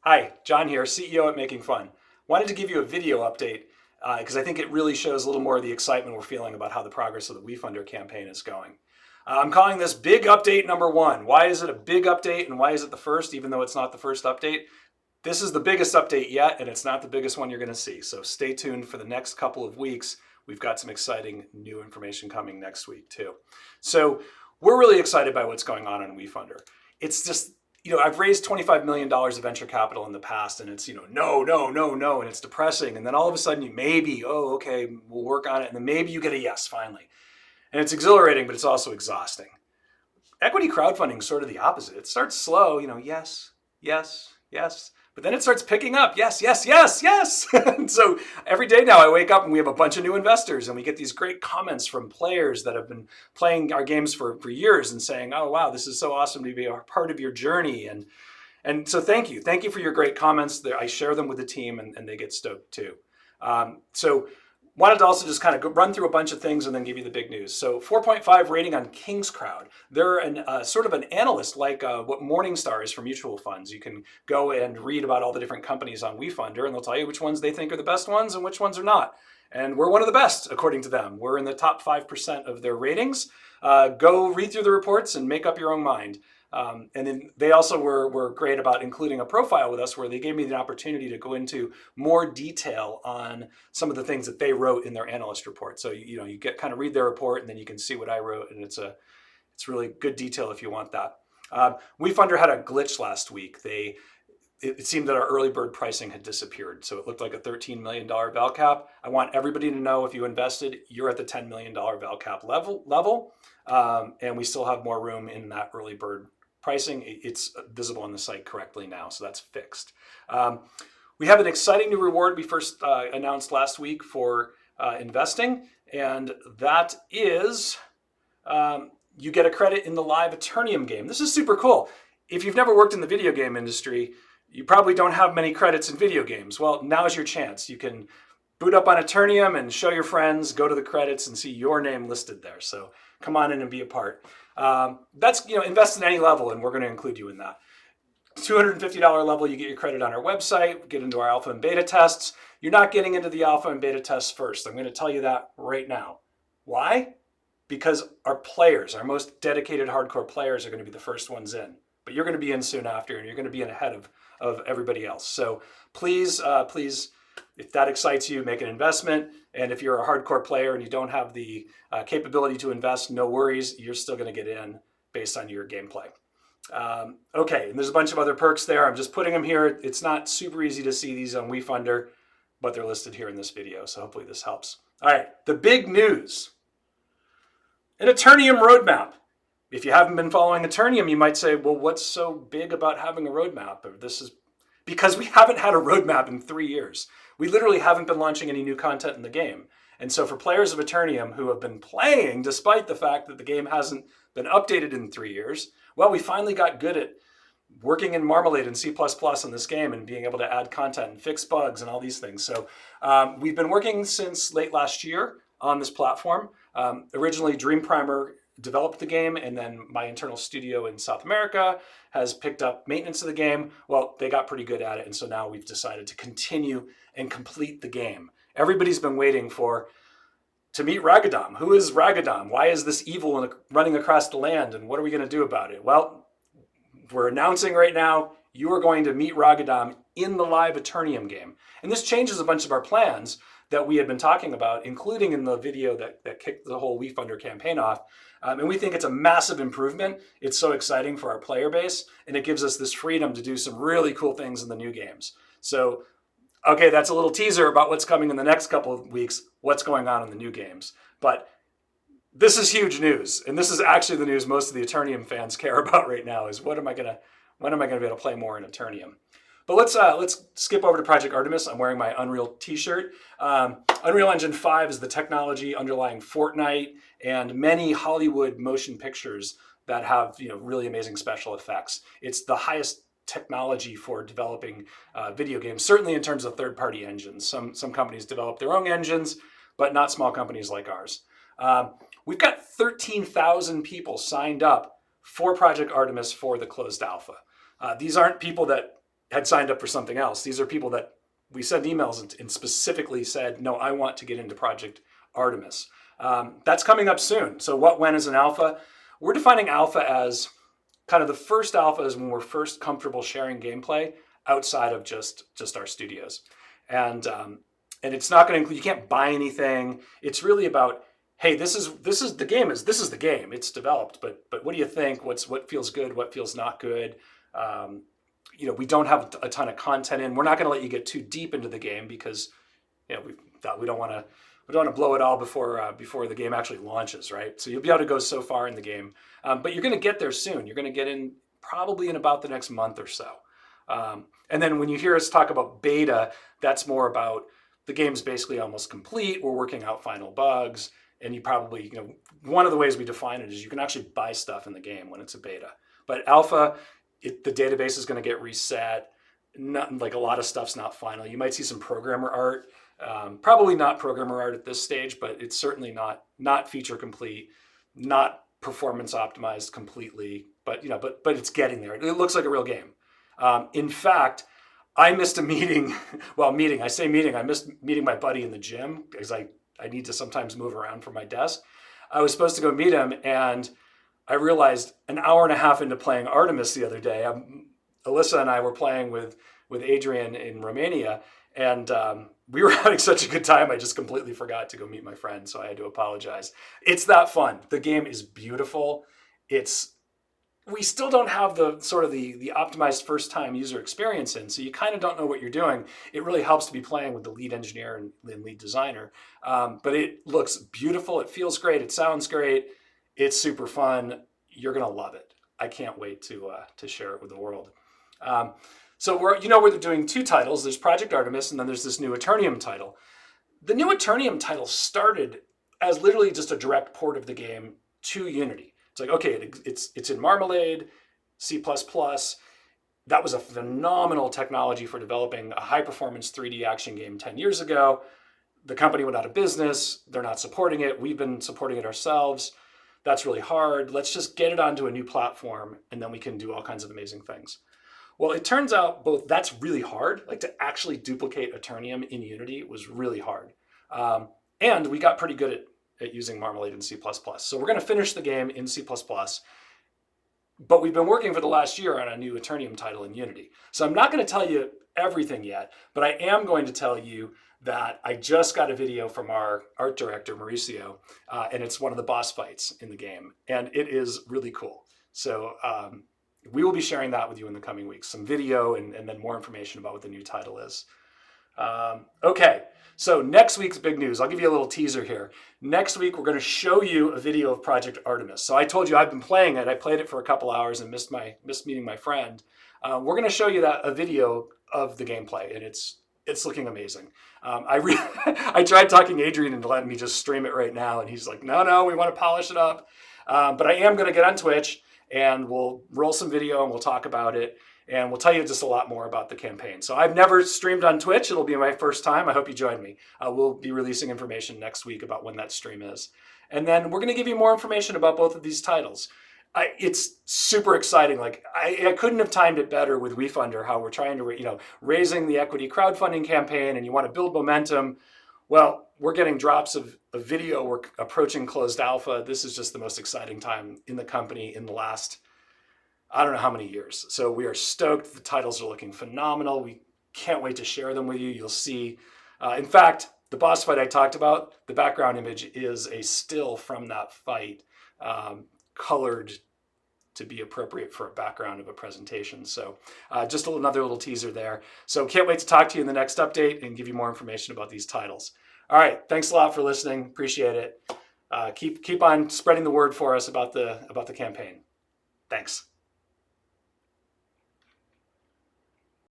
Hi, John here, CEO at Making Fun. Wanted to give you a video update because I think it really shows a little more of the excitement we're feeling about how the progress of the WeFunder campaign is going. I'm calling this big update number one. Why is it a big update and why is it the first, even though it's not the first update? This is the biggest update yet, and it's not the biggest one you're going to see. So stay tuned for the next couple of weeks. We've got some exciting new information coming next week too. So we're really excited by what's going on WeFunder. It's just, I've raised $25 million of venture capital in the past, and it's, no, no, no, no, and it's depressing. And then all of a sudden you maybe, oh, okay, we'll work on it. And then maybe you get a yes finally. And it's exhilarating, but it's also exhausting. Equity crowdfunding is sort of the opposite. It starts slow, yes, yes, yes. But then it starts picking up. Yes, yes, yes, yes. And so every day now I wake up and we have a bunch of new investors and we get these great comments from players that have been playing our games for years and saying, oh, wow, this is so awesome to be a part of your journey. And so thank you. Thank you for your great comments. I share them with the team and they get stoked too. So wanted to also just kind of run through a bunch of things and then give you the big news. So 4.5 rating on King's Crowd. They're sort of an analyst like what Morningstar is for mutual funds. You can go and read about all the different companies on WeFunder and they'll tell you which ones they think are the best ones and which ones are not. And we're one of the best, according to them. We're in the top 5% of their ratings. Go read through the reports and make up your own mind. And then they also were great about including a profile with us where they gave me the opportunity to go into more detail on some of the things that they wrote in their analyst report. So, you get kind of read their report and then you can see what I wrote, and it's really good detail if you want that. WeFunder had a glitch last week. It seemed that our early bird pricing had disappeared. So it looked like a $13 million val cap. I want everybody to know if you invested, you're at the $10 million val cap level. And we still have more room in that early bird pricing. It's visible on the site correctly now, so that's fixed. We have an exciting new reward we first announced last week for investing, and that is you get a credit in the live Eternium game. This is super cool. If you've never worked in the video game industry, you probably don't have many credits in video games. Well, now's your chance. You can boot up on Eternium and show your friends, go to the credits and see your name listed there. So come on in and be a part. That's, invest at any level, and we're going to include you in that. $250 level, you get your credit on our website, get into our alpha and beta tests. You're not getting into the alpha and beta tests first. I'm going to tell you that right now. Why? Because our players, our most dedicated hardcore players, are going to be the first ones in. But you're going to be in soon after, and you're going to be in ahead of everybody else. So please, if that excites you, make an investment. And if you're a hardcore player and you don't have the capability to invest, no worries. You're still going to get in based on your gameplay. Okay, and there's a bunch of other perks there. I'm just putting them here. It's not super easy to see these on WeFunder, but they're listed here in this video. So hopefully this helps. All right, the big news. An Eternium roadmap. If you haven't been following Eternium, you might say, well, what's so big about having a roadmap? Or this is because we haven't had a roadmap in 3 years. We literally haven't been launching any new content in the game. And so for players of Eternium who have been playing despite the fact that the game hasn't been updated in 3 years, well, we finally got good at working in Marmalade and C++ in this game and being able to add content and fix bugs and all these things. So we've been working since late last year on this platform. Originally, Dream Primer developed the game, and then my internal studio in South America has picked up maintenance of the game. Well, they got pretty good at it, and so now we've decided to continue and complete the game. Everybody's been waiting to meet Ragadam. Who is Ragadam? Why is this evil running across the land, and what are we going to do about it? Well, we're announcing right now you are going to meet Ragadam in the live Eternium game. And this changes a bunch of our plans that we had been talking about, including in the video that kicked the whole WeFunder campaign off. And we think it's a massive improvement. It's so exciting for our player base, and it gives us this freedom to do some really cool things in the new games. So, okay, that's a little teaser about what's coming in the next couple of weeks, what's going on in the new games. But this is huge news, and this is actually the news most of the Eternium fans care about right now is when am I gonna be able to play more in Eternium? But let's skip over to Project Artemis. I'm wearing my Unreal t-shirt. Unreal Engine 5 is the technology underlying Fortnite and many Hollywood motion pictures that have really amazing special effects. It's the highest technology for developing video games, certainly in terms of third-party engines. Some companies develop their own engines, but not small companies like ours. We've got 13,000 people signed up for Project Artemis for the closed alpha. These aren't people that had signed up for something else. These are people that we sent emails and specifically said, no, I want to get into Project Artemis. That's coming up soon. So what when is an alpha? We're defining alpha as kind of the first alpha is when we're first comfortable sharing gameplay outside of just our studios. And it's not going to include, you can't buy anything. It's really about, hey, this is the game. This is the game. It's developed, but what do you think? What feels good? What feels not good? We don't have a ton of content in. We're not going to let you get too deep into the game because we don't want to blow it all before the game actually launches, right? So you'll be able to go so far in the game, but you're going to get there soon. You're going to get in probably in about the next month or so. And then when you hear us talk about beta, that's more about the game's basically almost complete. We're working out final bugs, and you probably, one of the ways we define it is you can actually buy stuff in the game when it's a beta. But alpha, the database is going to get reset. Not like a lot of stuff's not final. You might see some programmer art. Probably not programmer art at this stage, but it's certainly not feature complete, not performance optimized completely. But but it's getting there. It looks like a real game. In fact, I missed a meeting. Well, I say meeting. I missed meeting my buddy in the gym because I need to sometimes move around from my desk. I was supposed to go meet him, and I realized an hour and a half into playing Artemis the other day, Alyssa and I were playing with Adrian in Romania, and we were having such a good time, I just completely forgot to go meet my friend, so I had to apologize. It's that fun. The game is beautiful. We still don't have the sort of the optimized first-time user experience in, so you kind of don't know what you're doing. It really helps to be playing with the lead engineer and lead designer. But it looks beautiful. It feels great. It sounds great. It's super fun. You're going to love it. I can't wait to share it with the world. So we're doing two titles. There's Project Artemis, and then there's this new Eternium title. The new Eternium title started as literally just a direct port of the game to Unity. It's like, okay, it's in Marmalade, C++. That was a phenomenal technology for developing a high-performance 3D action game 10 years ago. The company went out of business. They're not supporting it. We've been supporting it ourselves. That's really hard. Let's just get it onto a new platform, and then we can do all kinds of amazing things. Well, it turns out that's really hard. Like to actually duplicate Eternium in Unity was really hard. And we got pretty good at using Marmalade in C++. So we're going to finish the game in C++. But we've been working for the last year on a new Eternium title in Unity. So I'm not going to tell you everything yet, but I am going to tell you that I just got a video from our art director, Mauricio, and it's one of the boss fights in the game. And it is really cool. So we will be sharing that with you in the coming weeks. Some video and then more information about what the new title is. Okay, so next week's big news. I'll give you a little teaser here. Next week, we're going to show you a video of Project Artemis. So I told you I've been playing it. I played it for a couple hours and missed meeting my friend. We're going to show you a video of the gameplay, and it's looking amazing. I tried talking Adrian into letting me just stream it right now, and he's like, no, we want to polish it up. But I am going to get on Twitch, and we'll roll some video, and we'll talk about it. And we'll tell you just a lot more about the campaign. So I've never streamed on Twitch. It'll be my first time. I hope you join me. We'll be releasing information next week about when that stream is. And then we're going to give you more information about both of these titles. It's super exciting. Like I couldn't have timed it better with WeFunder, how we're trying to, raising the equity crowdfunding campaign, and you want to build momentum. Well, we're getting drops of video. We're approaching closed alpha. This is just the most exciting time in the company in the last, I don't know how many years. So we are stoked. The titles are looking phenomenal. We can't wait to share them with you. You'll see. In fact, the boss fight I talked about, the background image is a still from that fight, colored to be appropriate for a background of a presentation. So just another little teaser there. So can't wait to talk to you in the next update and give you more information about these titles. All right, thanks a lot for listening. Appreciate it. Keep on spreading the word for us about the campaign. Thanks.